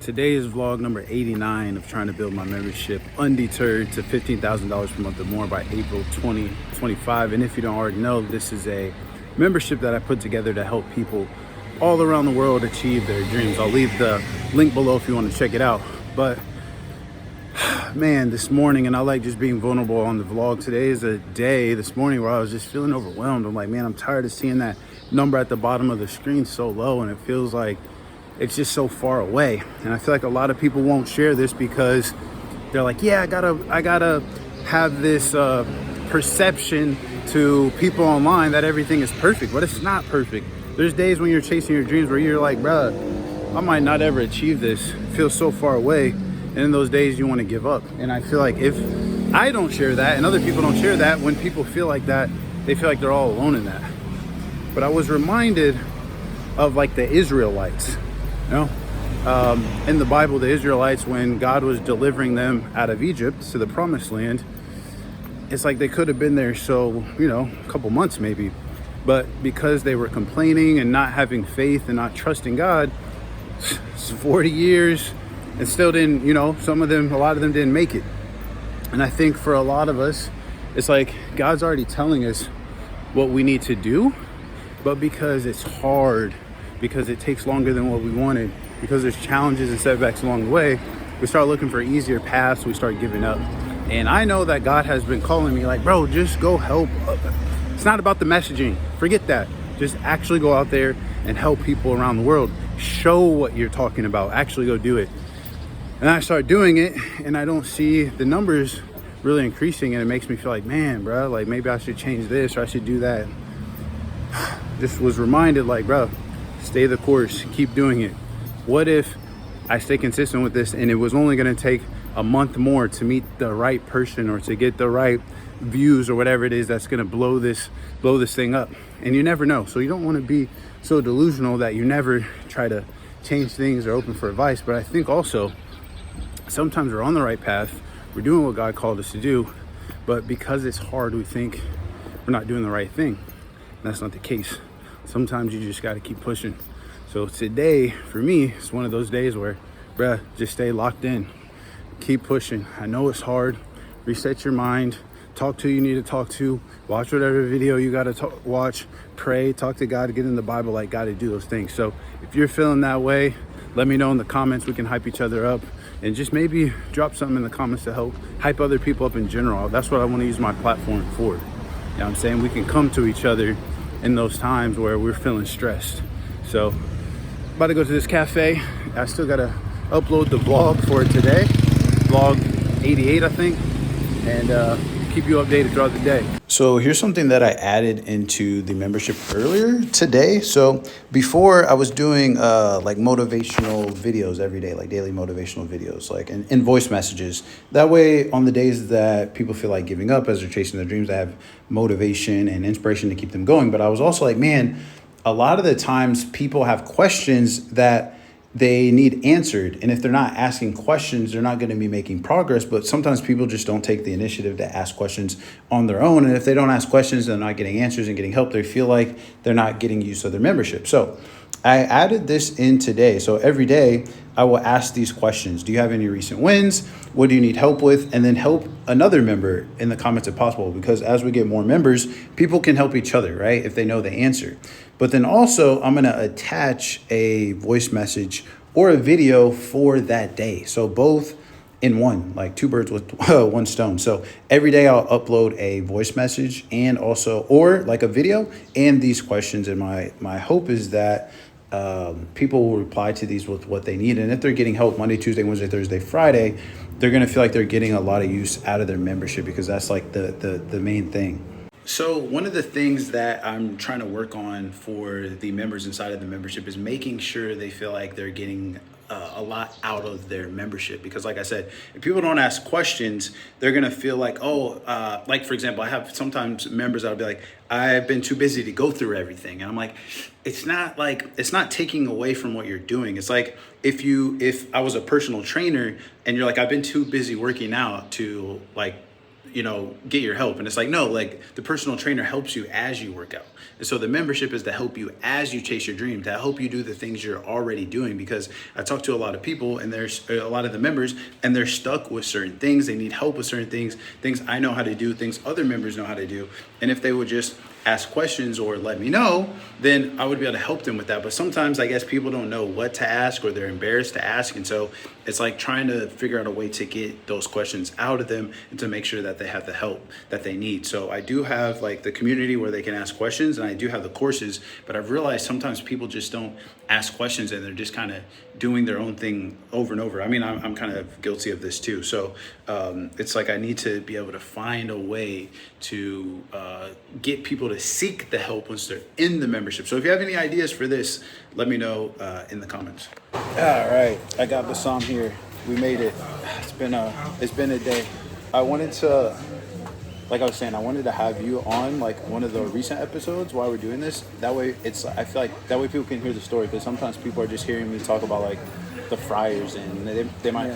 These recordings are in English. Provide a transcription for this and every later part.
Today is vlog number 89 of trying to build my membership undeterred to $15,000 per month or more by April 2025. And if you don't already know, this is a membership that I put together to help people all around the world achieve their dreams. I'll leave the link below if you want to check it out. But man, this morning, and I like just being vulnerable on the vlog, today is a day this morning where I was just feeling overwhelmed. I'm like, man, I'm tired of seeing that number at the bottom of the screen so low, and it feels like it's just so far away. And I feel like a lot of people won't share this because they're like, yeah, I gotta have this perception to people online that everything is perfect, but it's not perfect. There's days when you're chasing your dreams where you're like, bruh, I might not ever achieve this. It feels so far away. And in those days you want to give up. And I feel like if I don't share that and other people don't share that, when people feel like that, they feel like they're all alone in that. But I was reminded of like the Israelites. In the Bible, the Israelites, when God was delivering them out of Egypt to the promised land, it's like they could have been there a couple months maybe, but because they were complaining and not having faith and not trusting God, it's 40 years and still didn't, a lot of them didn't make it. And I think for a lot of us, it's like God's already telling us what we need to do, but because it's hard, because it takes longer than what we wanted, because there's challenges and setbacks along the way, we start looking for easier paths, we start giving up. And I know that God has been calling me like, bro, just go help. It's not about the messaging, forget that. Just actually go out there and help people around the world. Show what you're talking about, actually go do it. And I start doing it and I don't see the numbers really increasing, and it makes me feel like, man, bro, like maybe I should change this or I should do that. Just was reminded like, bro, stay the course, keep doing it. What if I stay consistent with this and it was only going to take a month more to meet the right person or to get the right views or whatever it is that's going to blow this thing up? And you never know. So you don't want to be so delusional that you never try to change things or open for advice. But I think also sometimes we're on the right path, we're doing what God called us to do, but because it's hard, we think we're not doing the right thing. And that's not the case. Sometimes you just got to keep pushing. So today, for me, it's one of those days where, bruh, just stay locked in. Keep pushing. I know it's hard. Reset your mind. Talk to who you need to talk to. Watch whatever video you got to watch. Pray. Talk to God. Get in the Bible. Like, got to do those things. So if you're feeling that way, let me know in the comments. We can hype each other up. And just maybe drop something in the comments to help hype other people up in general. That's what I want to use my platform for. You know what I'm saying? We can come to each other in those times where we're feeling stressed. So about to go to this cafe. I still gotta upload the vlog for today, vlog 88 I think, and keep you updated throughout the day. So here's something that I added into the membership earlier today. So before I was doing like motivational videos every day, like daily motivational videos, like in voice messages. That way on the days that people feel like giving up as they're chasing their dreams, I have motivation and inspiration to keep them going. But I was also like, man, a lot of the times people have questions that they need answered. And if they're not asking questions, they're not going to be making progress. But sometimes people just don't take the initiative to ask questions on their own. And if they don't ask questions, they're not getting answers and getting help. They feel like they're not getting use of their membership. So I added this in today. So every day I will ask these questions. Do you have any recent wins? What do you need help with? And then help another member in the comments if possible, because as we get more members, people can help each other, right? If they know the answer. But then also I'm going to attach a voice message or a video for that day. So both in one, like two birds with one stone. So every day I'll upload a voice message and also, or like a video and these questions. And my hope is that people will reply to these with what they need. And if they're getting help Monday, Tuesday, Wednesday, Thursday, Friday, they're going to feel like they're getting a lot of use out of their membership, because that's like the main thing. So one of the things that I'm trying to work on for the members inside of the membership is making sure they feel like they're getting a lot out of their membership. Because like I said, if people don't ask questions, they're going to feel like, like for example, I have sometimes members that'll be like, I've been too busy to go through everything. And I'm like, it's not taking away from what you're doing. It's like if I was a personal trainer and you're like, I've been too busy working out to like get your help. And it's like, no, like the personal trainer helps you as you work out. And so the membership is to help you as you chase your dream, to help you do the things you're already doing. Because I talk to a lot of people, and there's a lot of the members, and they're stuck with certain things. They need help with certain things I know how to do, things other members know how to do. And if they would just ask questions or let me know, then I would be able to help them with that. But sometimes I guess people don't know what to ask, or they're embarrassed to ask. And so it's like trying to figure out a way to get those questions out of them and to make sure that they have the help that they need. So I do have like the community where they can ask questions, and I do have the courses, but I've realized sometimes people just don't ask questions, and they're just kind of doing their own thing over and over. I mean, I'm kind of guilty of this too. So it's like I need to be able to find a way to get people to seek the help once they're in the membership. So if you have any ideas for this, let me know in the comments. All right, I got Bassam here. We made it. It's been a day. I wanted to, like I was saying, I wanted to have you on like one of the recent episodes while we're doing this. That way, I feel like that way people can hear the story, because sometimes people are just hearing me talk about like the fryers, and they might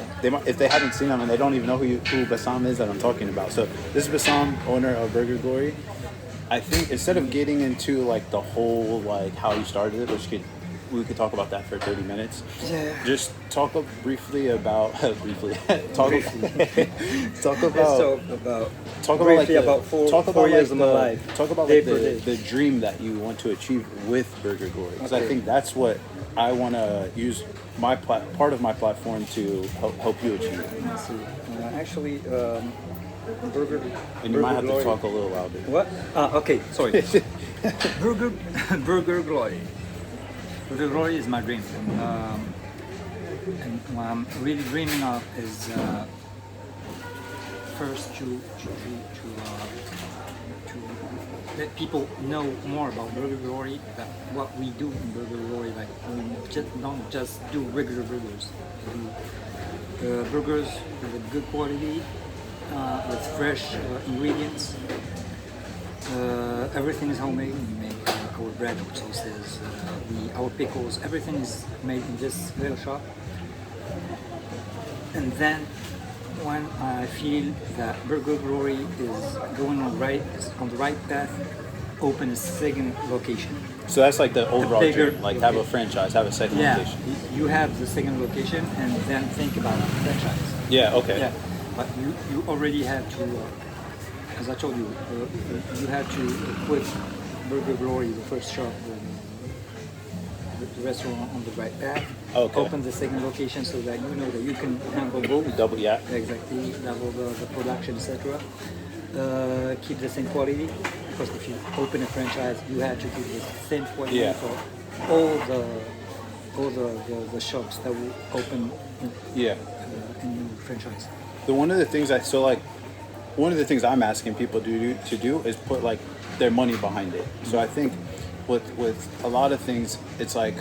if they haven't seen them and they don't even know who Bassam is that I'm talking about. So this is Bassam, owner of Burger Glory. I think instead of getting into like the whole like how you started it, which we could talk about that for 30 minutes. Yeah. Just talk briefly about talk about 4 years of my life. Talk about like the dream that you want to achieve with Burger Glory, because I think that's what I want to use my part of my platform to help you achieve. Actually, Burger. And you might have Glory. to talk a little louder. What? Okay, sorry. Burger Glory. Burger Glory is my dream. And what I'm really dreaming of is first to let people know more about Burger Glory, that what we do in Burger Glory. Like we don't just do regular burgers. We do burgers with good quality, with fresh ingredients. Everything is homemade. We make our bread, our sauces, our pickles. Everything is made in this little shop. And then when I feel that Burger Glory is going on the right path, open a second location. So that's like the overall dream, like have a location. franchise, have a second location. You have the second location, and then think about a franchise. Yeah, okay. Yeah, but you already have to, as I told you, you have to put Burger Glory, the first shop, the restaurant on the right path. Okay. Open the second location so that you know that you can handle both. Double, yeah. Exactly, double the production, etc. Keep the same quality, because if you open a franchise, you have to keep the same quality for all the shops that will open in new franchise. One of the things I'm asking people to do is put like their money behind it. So I think with a lot of things, it's like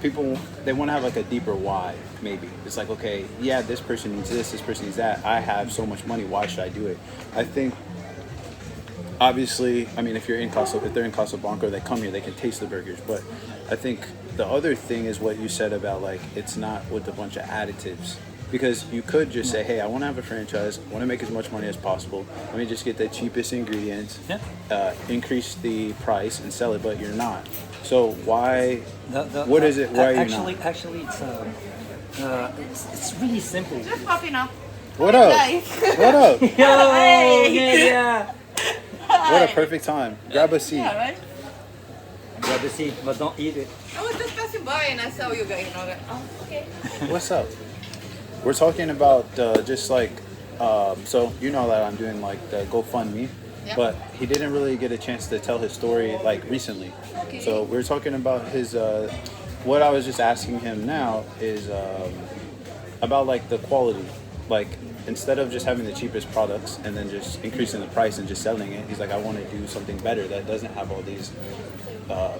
people, they want to have like a deeper why. Maybe it's like, okay, yeah, this person needs this person needs that. I have so much money, why should I do it? I think obviously, I mean, if they're in Casablanca, they come here, they can taste the burgers. But I think the other thing is what you said about like it's not with a bunch of additives. Because you could just say, hey, I want to have a franchise, I want to make as much money as possible. Let me just get the cheapest ingredients, increase the price and sell it, but you're not. So why, what is it, why are you not? Actually, it's really simple. Just popping up. What up? What up? Yo, yeah. What a perfect time. Grab a seat. Yeah, right? Grab a seat, but don't eat it. I was just passing by and I saw you guys. And I was like, oh, okay. What's up? We're talking about just like, so you know that I'm doing like the GoFundMe, but he didn't really get a chance to tell his story like recently. Okay. So we're talking about his, what I was just asking him now is about like the quality. Like instead of just having the cheapest products and then just increasing the price and just selling it, he's like, I want to do something better that doesn't have all these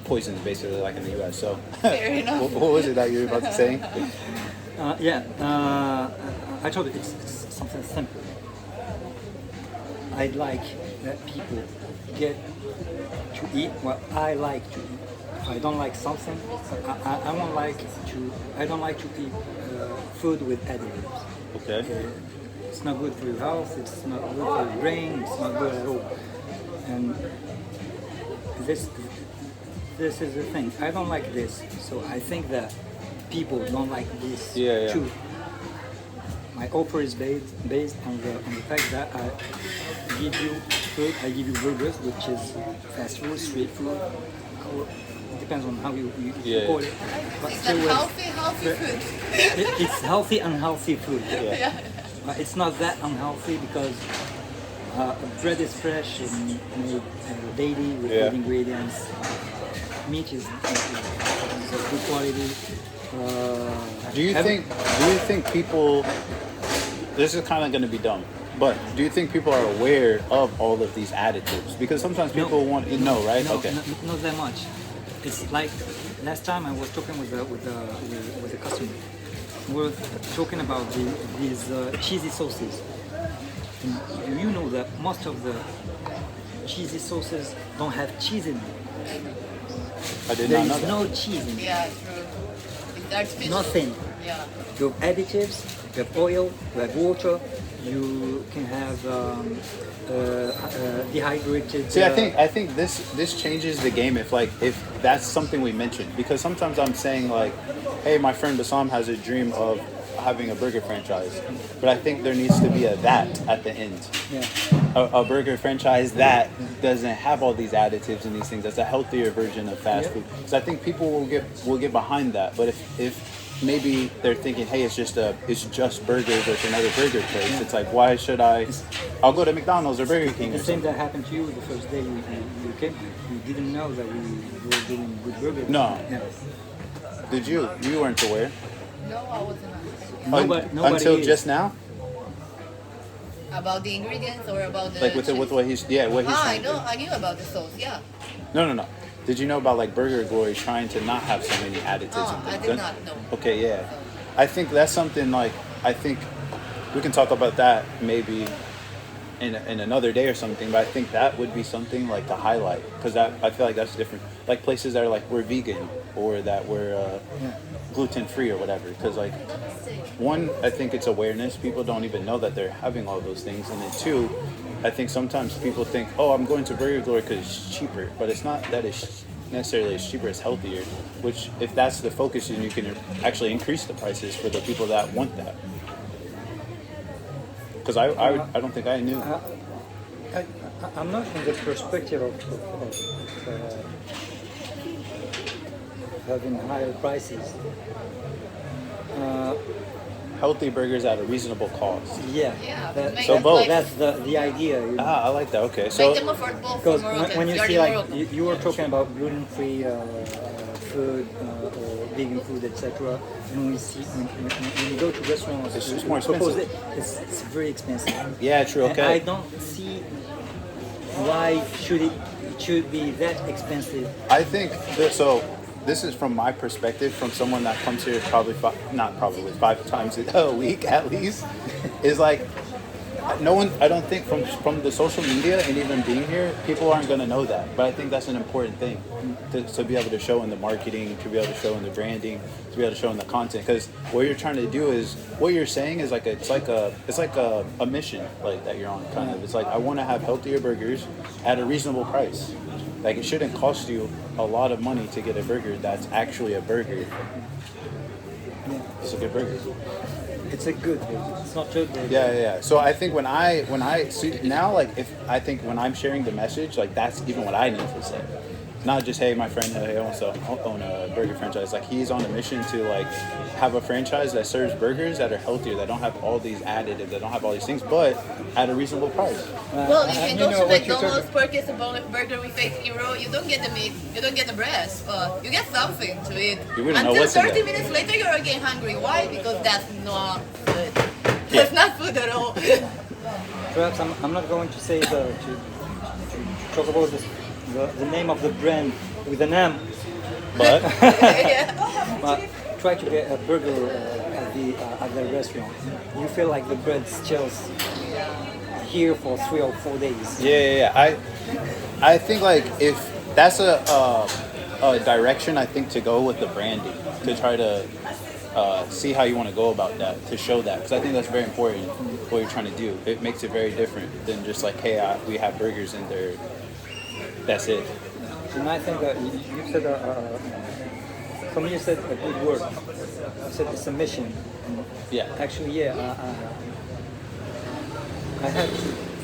poisons basically like in the US. So Fair enough. what was it that you were about to say? I told you it's something simple. I'd like that people get to eat what I like to eat. If I don't like something, I don't like to eat food with additives. Okay. It's not good for your health. It's not good for your brain. It's not good at all. And this is the thing. I don't like this. So I think that people don't like this too. My offer is based on the fact that I give you food. I give you burgers, which is fast food, street food. It depends on how you call it. But It's still healthy food. it's healthy, unhealthy food. Yeah. But it's not that unhealthy because bread is fresh and made daily with good ingredients. Meat is of good quality. Do you think people? This is kind of going to be dumb, but do you think people are aware of all of these additives? Because sometimes people want to know, right? No, Okay. not that much. It's like last time I was talking with the customer. We were talking about these cheesy sauces. And you know that most of the cheesy sauces don't have cheese in them. I did There not know is that. no cheese in it. Yeah, true. It's artificial. Nothing. Yeah. You have additives, you have oil, you have water, you can have dehydrated. See, I think this changes the game if that's something we mentioned, because sometimes I'm saying like, hey, my friend Bassam has a dream of having a burger franchise, but I think there needs to be a that at the end. Yeah. A burger franchise that doesn't have all these additives and these things. That's a healthier version of fast food. So I think people will get behind that. But if maybe they're thinking, hey, it's just burgers or it's another burger place. It's like, why should I'll go to McDonald's or Burger King. The Or same something. that happened to you the first day you came here. You didn't know that we were doing good burgers. No. Yeah. Did you? You weren't aware No, I wasn't. Nobody until is. just now. About the ingredients or about the Like with what he's I trying to know. do. I knew about the sauce. Yeah. No. Did you know about like Burger Glory trying to not have so many additives Oh, and I things? did not know. Okay, yeah. I think that's something like I think we can talk about that maybe in another day or something. But I think that would be something like to highlight because I feel like that's different. Like places that are like we're vegan or that we're gluten free or whatever. Because like one, I think it's awareness. People don't even know that they're having all those things, and then two, I think sometimes people think, oh, I'm going to Burger Glory because it's cheaper, but it's not that it's necessarily it's cheaper, it's healthier, which if that's the focus, then you can actually increase the prices for the people that want that. Because I don't think I knew. I'm not in the perspective of having higher prices. Healthy burgers at a reasonable cost. Yeah, Yeah, that- make So it both. like- that's the idea. You know. I like that. Okay, Make so them affordable for Because Moroccans. when you You're see in like Morocco. you were talking about gluten-free food or vegan food, etc. And when you go to restaurants, It's just you more propose expensive. it's very expensive. yeah, true. And Okay. I don't see why it should be that expensive. I think that, so. This is from my perspective, from someone that comes here probably not probably 5 times a week at least. Is like no one. I don't think from the social media and even being here, people aren't going to know that. But I think that's an important thing to be able to show in the marketing, to be able to show in the branding, to be able to show in the content. Because what you're trying to do is what you're saying is like it's like a mission like that you're on kind of. It's like I want to have healthier burgers at a reasonable price. Like it shouldn't cost you a lot of money to get a burger that's actually a burger. Yeah. It's a good burger. It's a good burger. It's not just burger. Yeah. So I think when I see now, like if I think when I'm sharing the message, like that's even what I need to say. Not just hey, my friend wants to own a burger franchise. Like he's on a mission to like have a franchise that serves burgers that are healthier, that don't have all these additives, that don't have all these things, but at a reasonable price. Well, you can go to what you're McDonald's, purchase a burger with €8. You don't get the meat, you don't get the breast, but you get something to eat. You wouldn't know Until what's in 30 there. minutes later, you're again hungry. Why? Because that's not food. That's not food at all. Perhaps I'm not going to say to talk about the name of the brand with an M, But Yeah. but try to get a burger at the restaurant. You feel like the bread chills here for 3 or 4 days. yeah. I think like if that's a direction I think to go with the branding to try to see how you want to go about that to show that, because I think that's very important what you're trying to do. It makes it very different than just like, hey, we have burgers and that's it. And I think that you said, for me, you said a good word. You said it's a mission. And Yeah. actually, yeah, I had to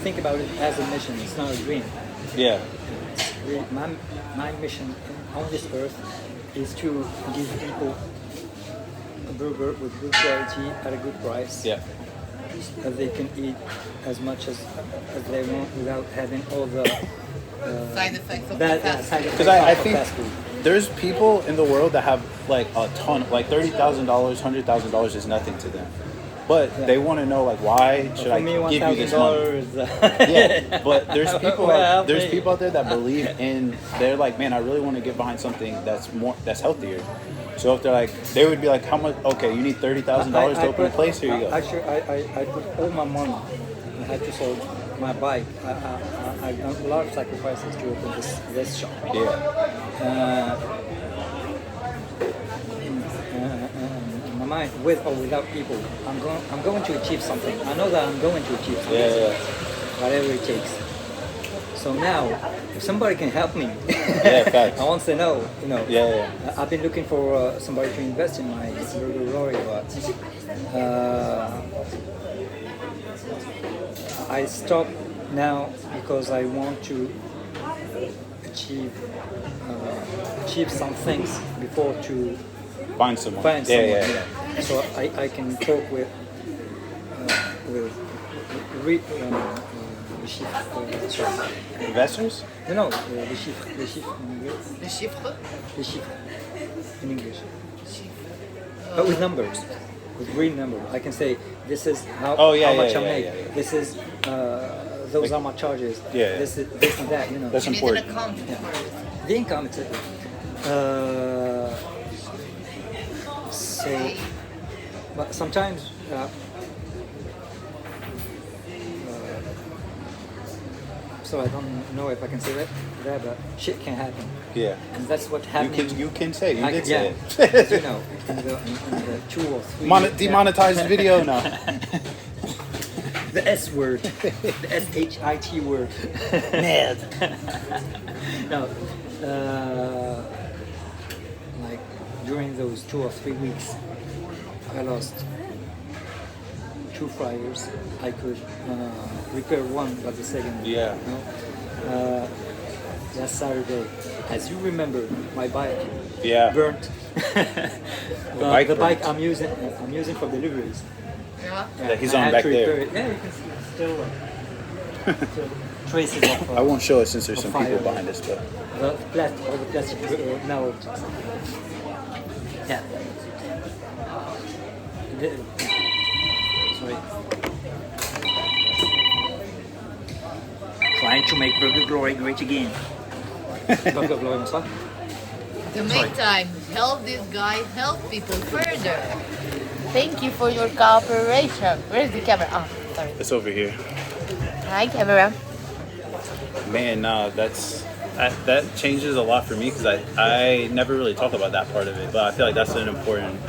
think about it as a mission. It's not a dream. Yeah. Really, my mission on this earth is to give people a burger with good quality at a good price. Yeah. That they can eat as much as they want without having all the Side effects of bad the fast side food. effects Because I of think fast food. there's people in the world that have like a ton, like $30,000, $100,000 is nothing to them. But they want to know, like, why should For I me, give you this money? $1,000. Yeah, but there's people Well, there's hey. people out there that believe in. They're like, man, I really want to get behind something that's healthier. So if they're like, they would be like, how much? Okay, you need $30,000 to open a place. Here you go. Actually, I put all my money. I had to sell my bike. I've done a lot of sacrifices to open this shop. Yeah, In my mind, with or without people, I'm going to achieve something. I know that I'm going to achieve something. yeah. Whatever it takes. So now, if somebody can help me, Yeah, facts. I won't say no. You know. Yeah. I've been looking for somebody to invest in my burger lorry, but I stopped now because I want to achieve some things before to Find someone. find someone. Yeah. Yeah. So I can talk with les chiffres. Sorry. Investors? No, les chiffres in English. The chiffres? Les chiffres in English. But with numbers, with real numbers. I can say this is how much I make. Yeah. This is those are my charges. Yeah. This is this and that. You know. That's You need an important. accountant Yeah. for it. The income, etc. So, but sometimes. So I don't know if I can say that, but shit can happen, Yeah. and that's what happened. You can say. You I did can- say yeah, it. you know, in the 2 or 3 Demonetized video now. the S word, the SHIT word. Mad. No, like during those 2 or 3 weeks, I lost 2 fryers. I could repair one, but the second. Yeah. You know? Last Saturday, as you remember, my bike Yeah. burnt. bike the bike burnt. I'm using for deliveries. Yeah. Yeah, he's I on had back to repair there. it. Yeah, you can see still traces of. I won't show it since there's some Fire. people behind us, but all the plastic now. Yeah. Sorry. Trying to make Burger Glory great again. Burger Glory, bonsoir. To make time, help this guy help people further. Thank you for your cooperation. Where's the camera? Oh, sorry. it's over here. Hi, camera. Man, no, that changes a lot for me because I never really talk about that part of it, but I feel like that's an important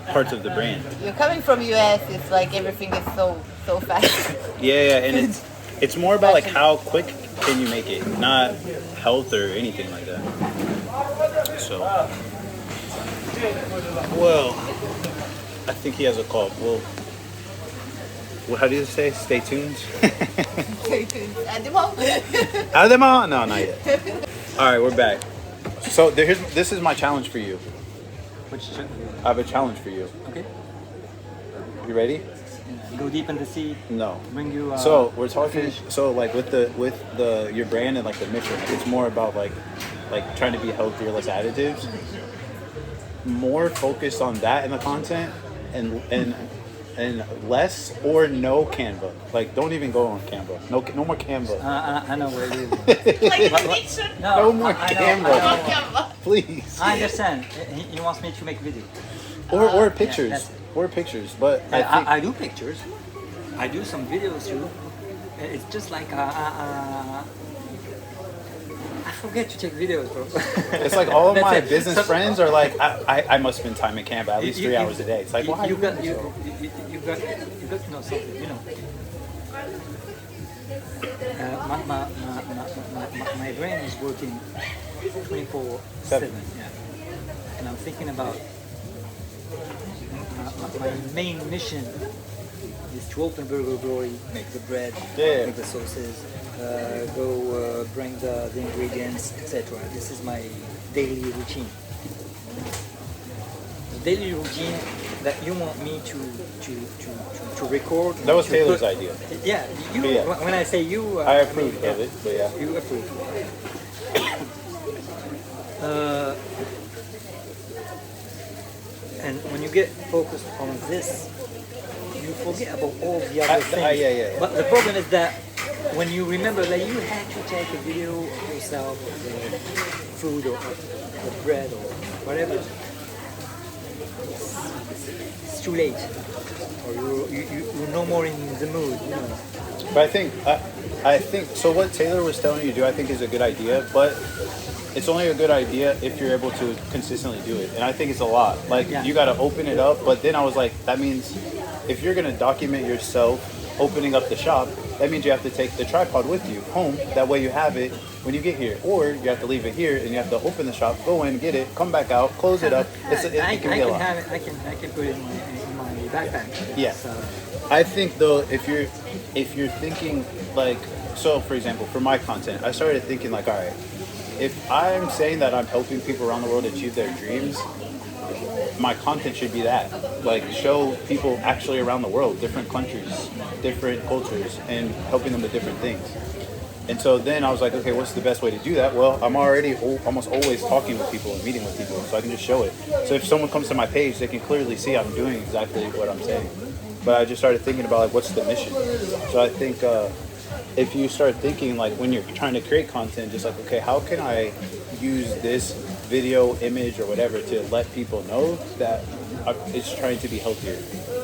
part of the brand. You're coming from US. It's like everything is so fast. Yeah, and it's more about like how quick can you make it, not health or anything like that. So, well, I think he has a call. Well, how do you say? Stay tuned. At the moment. Are them on? No, not yet. All right, we're back. So this is my challenge for you. Which I have a challenge for you. okay. You ready? Go deep in the sea. No. Bring you. So we're talking. fish. So like with your brand and like the mission, like it's more about like trying to be healthier, less additives. More focused on that in the content, and less or no Canva. Like don't even go on Canva. No more Canva. I know where it is. Like What- a what- picture. No more I know, camera. I On know. camera. Please. I understand. He wants me to make video. Or pictures. that's it. Or pictures. But I think I do pictures. I do some videos too. It's just like I forget to take videos, bro. It's like all of That's my it. business So- friends are like, I must spend time in camp at least 3 hours a day. It's like, why? you got to know something. You know, my brain is working 24/7. Yeah, and I'm thinking about my main mission is to open Burger Glory, make the bread, Yeah. make the sauces, go bring the ingredients, etc. This is my daily routine. The daily routine that you want me to record. That was to Taylor's put- idea. Yeah, you. Yeah. When I say you, I approve of it, but yeah. You approve. And when you get focused on this, you forget about all the other things. yeah. But the problem is that when you remember that you had to take a video of yourself, of the food or the bread or whatever, it's too late. Or you're no more in the mood, you know. But I think so. What Taylor was telling you to do, I think, is a good idea. But it's only a good idea if you're able to consistently do it. And I think it's a lot. Like Yeah. you got to open it up. But then I was like, that means if you're gonna document yourself opening up the shop, that means you have to take the tripod with you home. That way you have it when you get here, or you have to leave it here and you have to open the shop, go in, get it, come back out, close it up. I It can be a can lot. have it. I can put it in my backpack. Yeah. So, I think though, if you're thinking like, so for example, for my content, I started thinking like, all right, if I'm saying that I'm helping people around the world achieve their dreams, my content should be that, like show people actually around the world, different countries, different cultures, and helping them with different things. And so then I was like, okay, what's the best way to do that? Well, I'm already almost always talking with people and meeting with people, so I can just show it. So if someone comes to my page, they can clearly see I'm doing exactly what I'm saying. But I just started thinking about like, what's the mission? So I think if you start thinking like when you're trying to create content, just like, okay, how can I use this video, image, or whatever to let people know that it's trying to be healthier?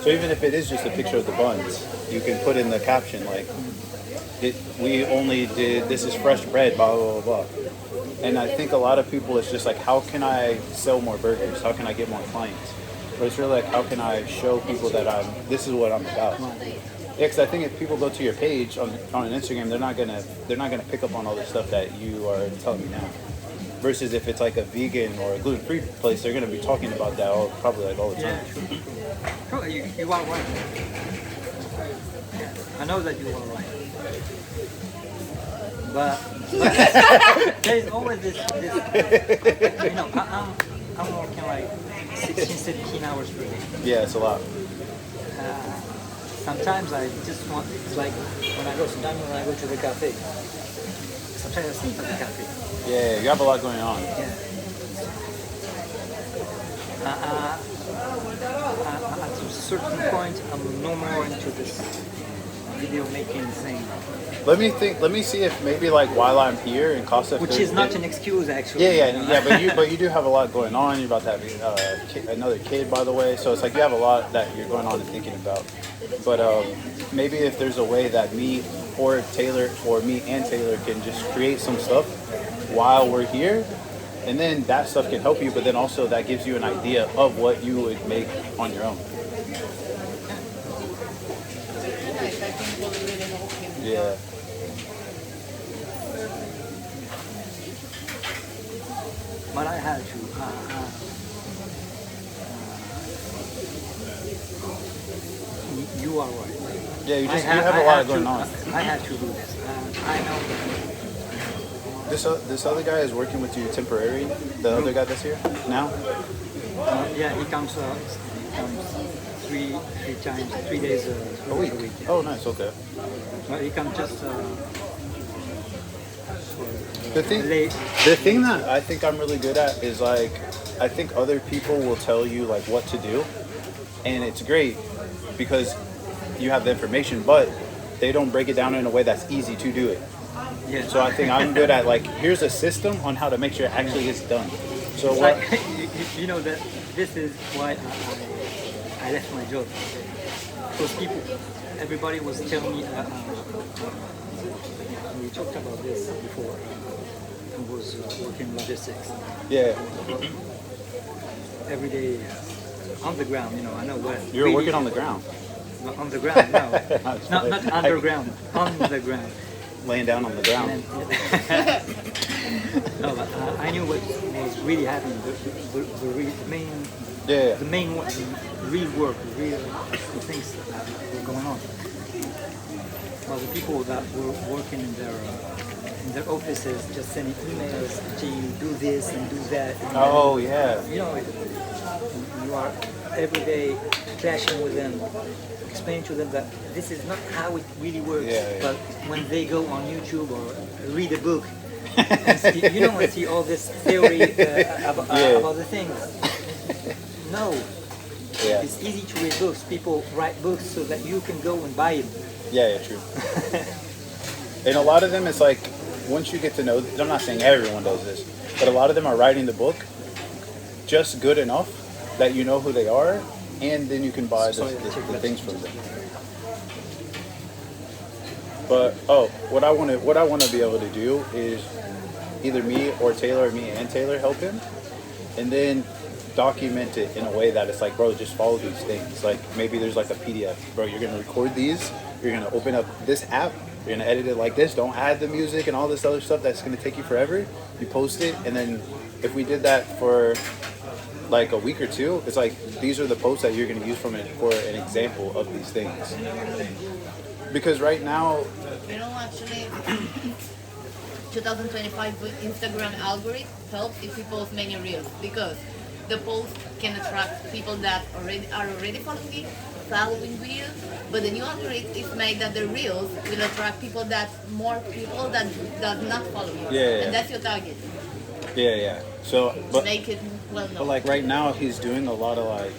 So even if it is just a picture of the buns, you can put in the caption like, we only did, this is fresh bread, blah, blah, blah, blah. And I think a lot of people, it's just like, how can I sell more burgers? How can I get more clients? But it's really like, how can I show people that this is what I'm about? Yeah, because I think if people go to your page on an Instagram, they're not gonna pick up on all the stuff that you are telling me now. Versus if it's like a vegan or a gluten-free place, they're gonna be talking about that probably like all the time. yeah, sure. You are right. I know that you are right. But there is always this you know, I'm working like 16, 17 hours per day. Yeah, it's a lot. Sometimes I just want, it's like sometimes when I go to the cafe, sometimes I sleep at the cafe. Yeah, you have a lot going on. Yeah. At a certain point, I'm no more into this video making thing. Let me see if maybe like while I'm here in Costa, Which is not an excuse, actually. Yeah. But you do have a lot going on. You're about to have another kid, by the way. So it's like you have a lot that you're going on and thinking about. But maybe if there's a way that me or Taylor, or me and Taylor, can just create some stuff while we're here, and then that stuff can help you. But then also that gives you an idea of what you would make on your own. Nice, I think will really help him. Yeah. But I had to. You are right. Yeah, you I have a lot going to, on. I had to do this. I know This other guy is working with you temporary. The other guy that's here now. yeah, he comes three times, 3 days A week. yeah. Oh, nice. Okay. But he comes just The thing, late. the thing that I think I'm really good at is like, I think other people will tell you like what to do, and it's great because you have the information, but they don't break it down in a way that's easy to do it. Yeah. So I think I'm good at like, here's a system on how to make sure it actually gets done. So It's what? like, you know that this is why I left my job. Because everybody was telling me, we talked about this before. was working logistics Yeah. every day on the ground. You know, I know what. You were working on the ground, Not on the ground, no, That's not funny. underground, on the ground. laying down on the ground. And then, no, but I knew what was really happening. The main, Yeah. the main, the real work, the real things that were going on. Well, the people that were working in their offices, just sending emails to you, do this and do that. And Oh yeah. you know, you are every day clashing with them, explain to them that this is not how it really works. Yeah. But when they go on YouTube or read a book, and see, you know, and see all this theory about the things. No, Yeah. it's easy to read books. People write books so that you can go and buy them. Yeah, true. And a lot of them, it's like, once you get to know, I'm not saying everyone does this, but a lot of them are writing the book just good enough that you know who they are, and then you can buy the things from them. But what I want to be able to do is either me and Taylor help him, and then document it in a way that it's like, bro, just follow these things. Like maybe there's like a PDF, bro. You're gonna record these. You're gonna open up this app. You're gonna edit it like this. Don't add the music and all this other stuff that's gonna take you forever. You post it, and then if we did that for like a week or two, it's like these are the posts that you're gonna use from it for an example of these things. Because right now, You know, actually, 2025 with Instagram algorithm helps if you post many reels because the post can attract people that are already following reels, but the new algorithm is made that the reels will attract more people that does not follow you, Yeah. and that's your target. yeah. So, To make it well but known. like right now, he's doing a lot of like,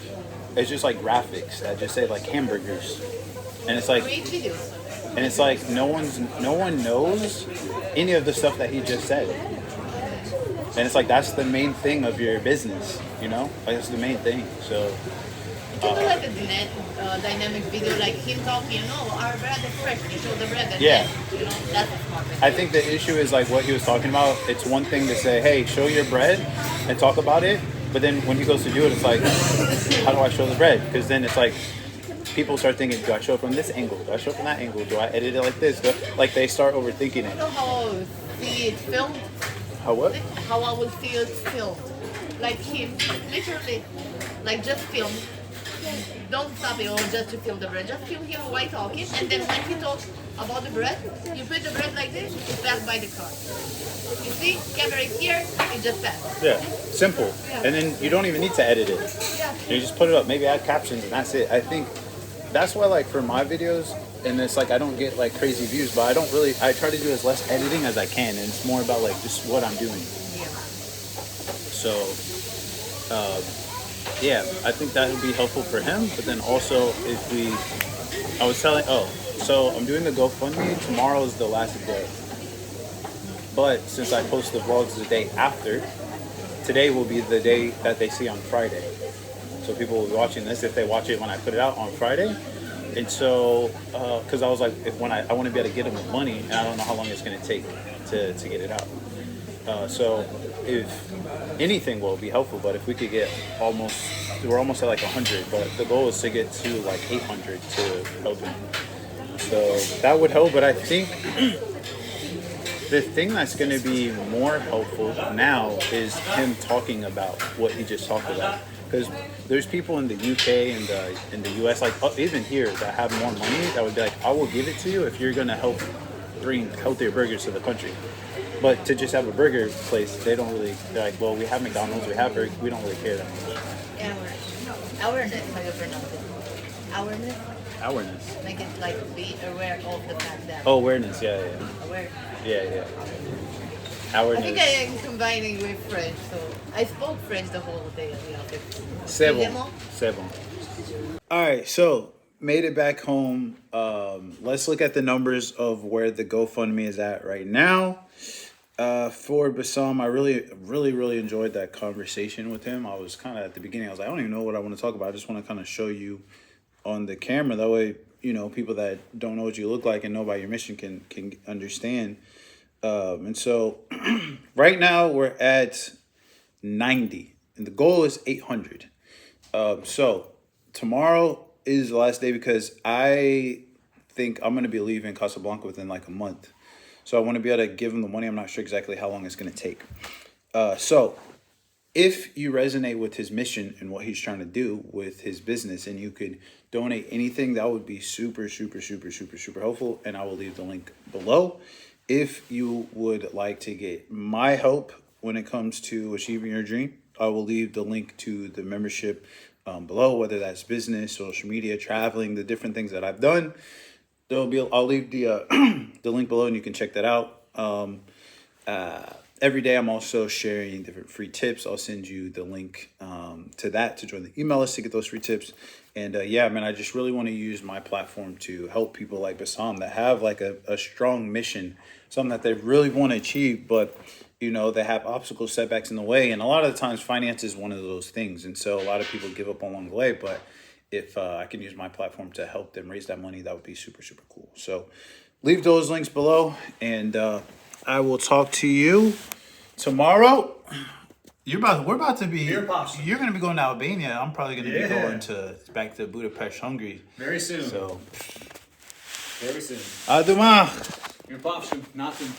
it's just like graphics that just say like hamburgers, and it's like, Create videos. and it's like no one knows any of the stuff that he just said, and it's like that's the main thing of your business, you know, like that's the main thing. So You do like a dynamic video, like him talking, our bread is fresh, you show the bread, and Yeah. then, that's a smart video. I think the issue is like what he was talking about. It's one thing to say, hey, show your bread and talk about it, but then when he goes to do it, it's like, how do I show the bread? Because then it's like people start thinking, do I show it from this angle? Do I show it from that angle? Do I edit it like this? Like they start overthinking You it. know how I would see it filmed? How what? How I would see it filmed. Like him, literally, like just film. Don't stop it or just to film the bread. Just film him while talking, and then when he talks about the bread, you put the bread like this, it passed by the car. You see, camera is here, it just passed. Yeah, simple. And then you don't even need to edit it. Yeah. You just put it up, maybe add captions, and that's it. I think that's why, like, for my videos, and it's like I don't get like crazy views, but I try to do as less editing as I can, and it's more about like just what I'm doing. Yeah. So, yeah, I think that would be helpful for him. But then also, so I'm doing the GoFundMe. Tomorrow is the last day. But since I post the vlogs the day after, today will be the day that they see on Friday. So people will be watching this if they watch it when I put it out on Friday. And so, because I was like, I want to be able to get them the money, and I don't know how long it's going to take to get it out. So if anything will be helpful, but if we could get we're almost at like 100, but the goal is to get to like 800 to help him. So that would help, but I think the thing that's going to be more helpful now is him talking about what he just talked about. Because there's people in the UK and in the US, like even here, that have more money that would be like, I will give it to you if you're going to help bring healthier burgers to the country. But to just have a burger place, they're like, well, we have McDonald's, we have burgers, we don't really care that much. Awareness, how you pronounce it? Awareness? Awareness. Make it like be aware of the fact that. Oh, awareness, yeah. Aware. Yeah. I Awareness. think I am combining with French, so I spoke French the whole day at the office. C'est bon. Excusez-moi. C'est bon. All right, so made it back home. Let's look at the numbers of where the GoFundMe is at right now. For Bassam, I really enjoyed that conversation with him. I was kind of at the beginning, I was like, I don't even know what I want to talk about. I just want to kind of show you on the camera. That way, people that don't know what you look like and know about your mission can understand. And so right now we're at 90, and the goal is 800. So tomorrow is the last day because I think I'm going to be leaving Casablanca within like a month. So I want to be able to give him the money. I'm not sure exactly how long it's going to take. So if you resonate with his mission and what he's trying to do with his business and you could donate anything, that would be super, super, super, super, super helpful. And I will leave the link below. If you would like to get my help when it comes to achieving your dream, I will leave the link to the membership below, whether that's business, social media, traveling, the different things that I've done. I'll leave the the link below and you can check that out. Every day I'm also sharing different free tips. I'll send you the link to that to join the email list to get those free tips. And yeah, man, I just really want to use my platform to help people like Bassam that have like a strong mission, something that they really want to achieve, but you know, they have obstacles, setbacks in the way. And a lot of the times finance is one of those things. And so a lot of people give up along the way, but if I can use my platform to help them raise that money, that would be super, super cool. So leave those links below and I will talk to you tomorrow. We're about to be. You're going to be going to Albania. I'm probably going to be going back to Budapest, Hungary. Very soon. So, very soon. a demain. Your pops, nothing.